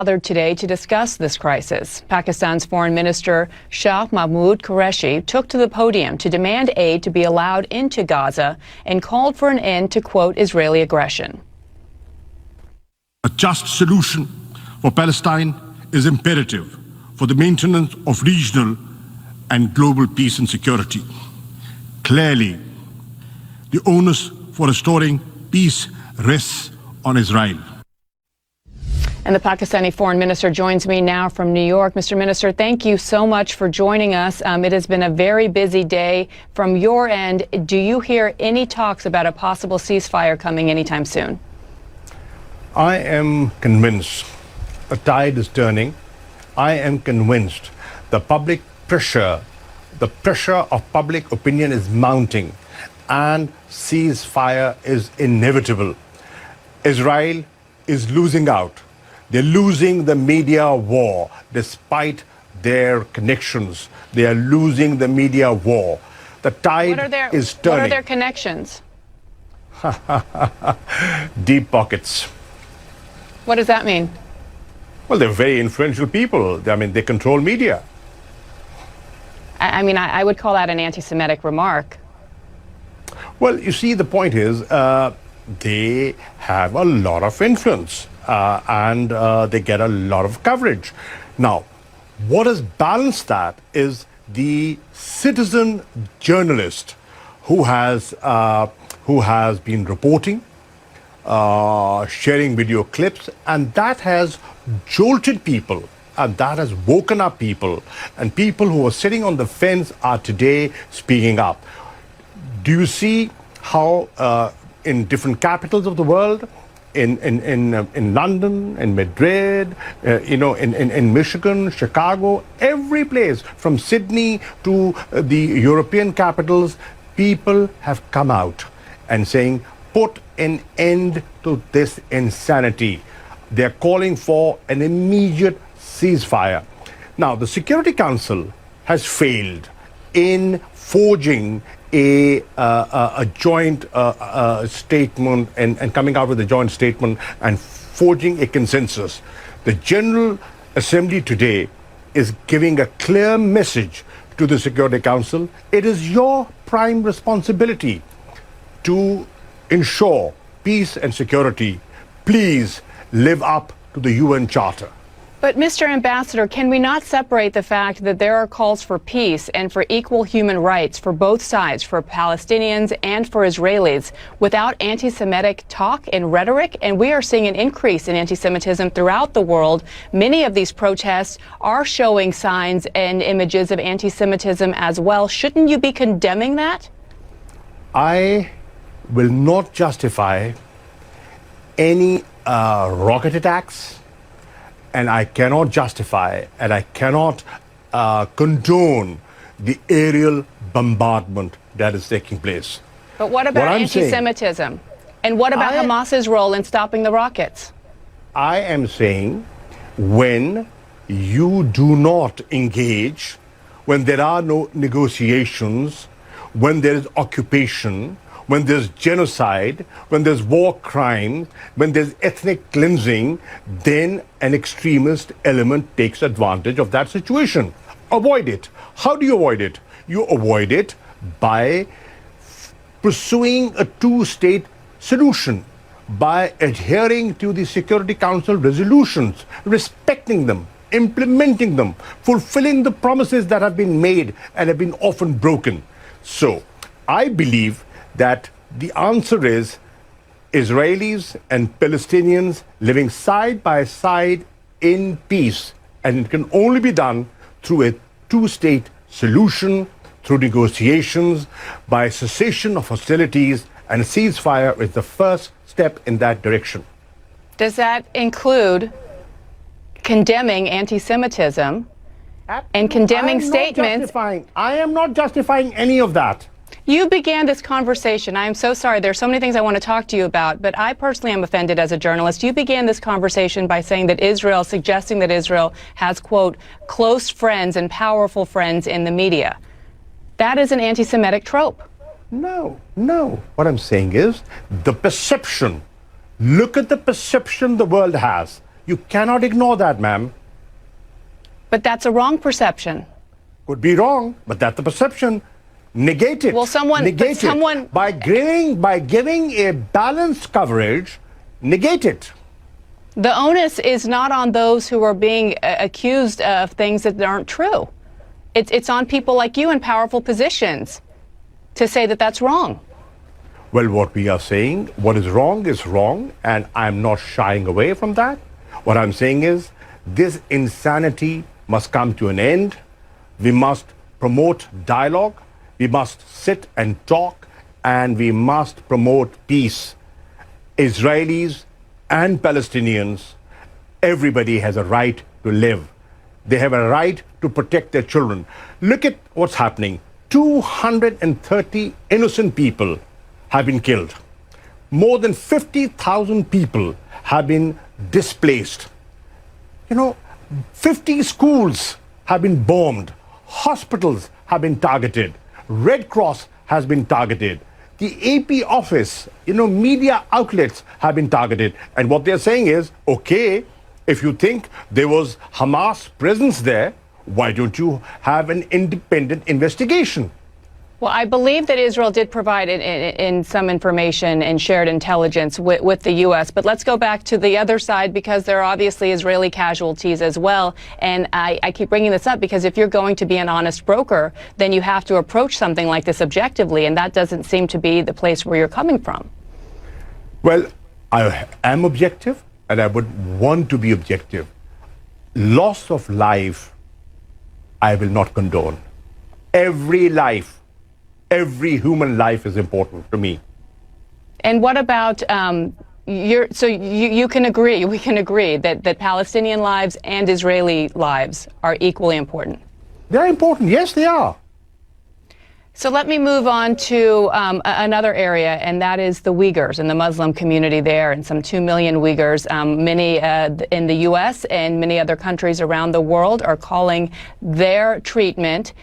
Gathered today to discuss this crisis. Pakistan's Foreign Minister Shah Mehmood Qurashi took to the podium to demand aid to be allowed into Gaza and called for an end to, quote, Israeli aggression. A just solution for Palestine is imperative for the maintenance of regional and global peace and security. Clearly, the onus for restoring peace rests on Israel. And the Pakistani Foreign Minister joins me now from New York. Mr. Minister, thank you so much for joining us. It has been a very busy day. From your end, do you hear any talks about a possible ceasefire coming anytime soon? I am convinced a tide is turning. I am convinced the public pressure, the pressure of public opinion is mounting, and ceasefire is inevitable. Israel is losing out. They're losing the media war despite their connections. They are losing the media war. The tide is turning. What are their connections? Deep pockets. What does that mean? Well, they're very influential people. I mean, they control media. I would call that an anti-Semitic remark. Well, you see, the point is they have a lot of influence. And they get a lot of coverage. Now, what has balanced that is the citizen journalist who has been reporting, sharing video clips, and that has jolted people, and that has woken up people, and people who are sitting on the fence are today speaking up. Do you see how in different capitals of the world, in London, in Madrid, in Michigan, Chicago, every place, from Sydney to the European capitals, people have come out and saying, put an end to this insanity. They're calling for an immediate ceasefire. Now, the Security Council has failed in forging a joint statement and coming out with a joint statement and forging a consensus. The General Assembly today is giving a clear message to the Security Council. It is your prime responsibility to ensure peace and security. Please live up to the UN Charter. But, Mr. Ambassador, can we not separate the fact that there are calls for peace and for equal human rights for both sides, for Palestinians and for Israelis, without anti-Semitic talk and rhetoric? And we are seeing an increase in anti-Semitism throughout the world. Many of these protests are showing signs and images of anti-Semitism as well. Shouldn't you be condemning that? I will not justify any rocket attacks. And I cannot justify and I cannot condone the aerial bombardment that is taking place. But what about anti-Semitism? And what about Hamas's role in stopping the rockets? I am saying when you do not engage, when there are no negotiations, when there is occupation, when there's genocide, when there's war crimes, when there's ethnic cleansing, then an extremist element takes advantage of that situation. Avoid it. How do you avoid it? You avoid it by pursuing a two-state solution, by adhering to the Security Council resolutions, respecting them, implementing them, fulfilling the promises that have been made and have been often broken. So, I believe that the answer is Israelis and Palestinians living side by side in peace. And it can only be done through a two-state solution, through negotiations, by cessation of hostilities, and a ceasefire is the first step in that direction. Does that include condemning anti-Semitism and condemning statements? I am not justifying any of that. You began this conversation. I am so sorry. There are so many things I want to talk to you about, but I personally am offended as a journalist. You began this conversation by saying that suggesting that Israel has, quote, close friends and powerful friends in the media. That is an anti-Semitic trope. No. What I'm saying is the perception. Look at the perception the world has. You cannot ignore that, ma'am. But that's a wrong perception. Could be wrong, but that's the perception. Negate it. Well, negate it. By giving a balanced coverage, negate it. The onus is not on those who are being accused of things that aren't true. It's on people like you in powerful positions to say that that's wrong. Well, what we are saying, what is wrong, and I'm not shying away from that. What I'm saying is, this insanity must come to an end. We must promote dialogue. We must sit and talk, and we must promote peace. Israelis and Palestinians, everybody has a right to live. They have a right to protect their children. Look at what's happening. 230 innocent people have been killed. More than 50,000 people have been displaced. 50 schools have been bombed. Hospitals have been targeted. Red Cross has been targeted. The AP office, media outlets have been targeted. And what they're saying is, okay, if you think there was Hamas presence there, why don't you have an independent investigation? Well, I believe that Israel did provide in some information and shared intelligence with the U.S. But let's go back to the other side, because there are obviously Israeli casualties as well. And I keep bringing this up because if you're going to be an honest broker, then you have to approach something like this objectively. And that doesn't seem to be the place where you're coming from. Well, I am objective, and I would want to be objective. Loss of life, I will not condone. Every life, every human life is important to me. And what about you can agree, we can agree that Palestinian lives and Israeli lives are equally important? They're important. Yes, they are. So let me move on to another area, and that is the Uyghurs and the Muslim community there, and some 2 million Uyghurs. Many in the U.S. and many other countries around the world are calling their treatment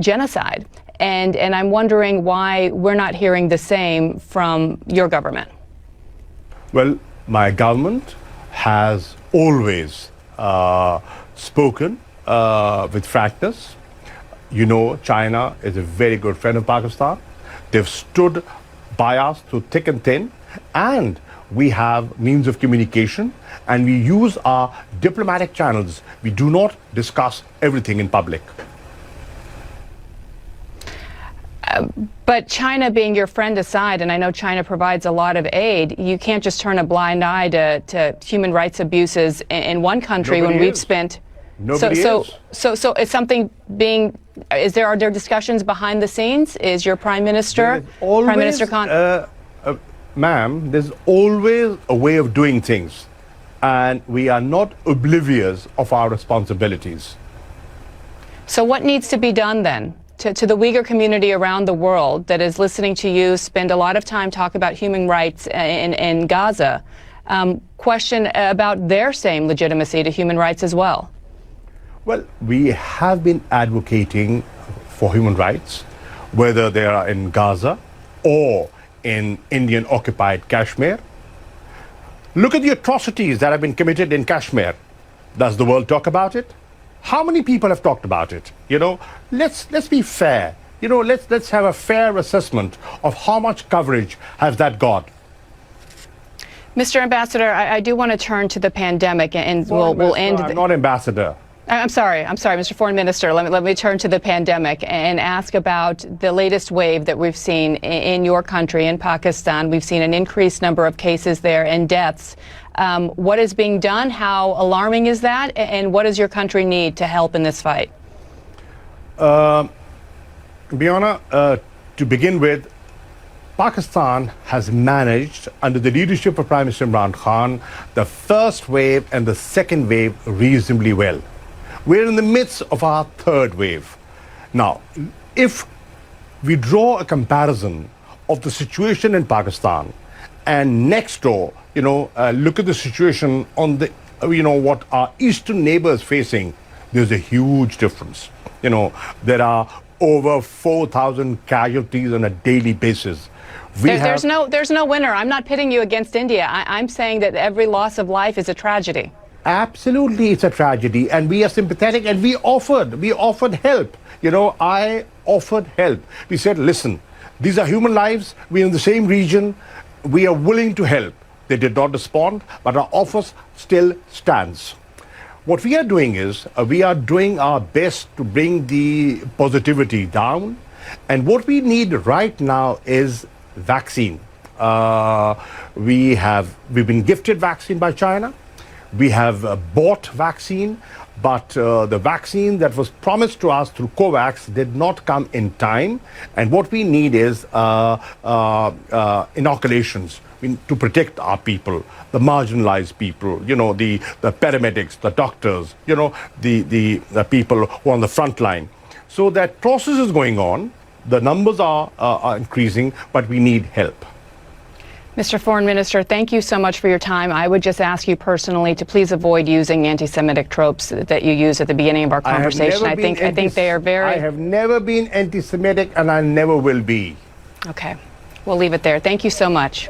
genocide. And I'm wondering why we're not hearing the same from your government. Well, my government has always spoken with frankness. China is a very good friend of Pakistan. They've stood by us through thick and thin, and we have means of communication, and we use our diplomatic channels. We do not discuss everything in public. But China being your friend aside, and I know China provides a lot of aid, you can't just turn a blind eye to human rights abuses in one country. Nobody when we've is. spent. Nobody is. So is something being? Are there discussions behind the scenes? Is your Prime Minister, Prime Minister Khan? Ma'am, there's always a way of doing things, and we are not oblivious of our responsibilities. So what needs to be done then? To the Uyghur community around the world that is listening to you spend a lot of time talk about human rights in Gaza, question about their same legitimacy to human rights as well. Well, we have been advocating for human rights, whether they are in Gaza or in Indian-occupied Kashmir. Look at the atrocities that have been committed in Kashmir. Does the world talk about it? How many people have talked about it? Let's be fair. Let's have a fair assessment of how much coverage has that got. Mr. Ambassador, I do want to turn to the pandemic, and we'll end. I'm not ambassador. I'm sorry, Mr. Foreign Minister. Let me turn to the pandemic and ask about the latest wave that we've seen in your country, in Pakistan. We've seen an increased number of cases there and deaths. What is being done? How alarming is that? And what does your country need to help in this fight? Biana, to begin with, Pakistan has managed, under the leadership of Prime Minister Imran Khan, the first wave and the second wave reasonably well. We're in the midst of our third wave. Now, if we draw a comparison of the situation in Pakistan and next door, look at the situation on the, what our eastern neighbors facing, there's a huge difference. There are over 4,000 casualties on a daily basis. There's no winner. I'm not pitting you against India. I'm saying that every loss of life is a tragedy. Absolutely, it's a tragedy, and we are sympathetic, and we offered help. You know, I offered help. We said, listen, these are human lives. We're in the same region. We are willing to help. They did not respond, but our offer still stands. What we are doing is, we are doing our best to bring the positivity down, and what we need right now is vaccine. We've been gifted vaccine by China. We have bought vaccine, but the vaccine that was promised to us through COVAX did not come in time. And what we need is inoculations to protect our people, the marginalized people, you know, the paramedics, the doctors, you know, the people who are on the front line. So that process is going on. The numbers are increasing, but we need help. Mr. Foreign Minister, thank you so much for your time. I would just ask you personally to please avoid using anti-Semitic tropes that you used at the beginning of our conversation. I think they are very... I have never been anti-Semitic, and I never will be. Okay. We'll leave it there. Thank you so much.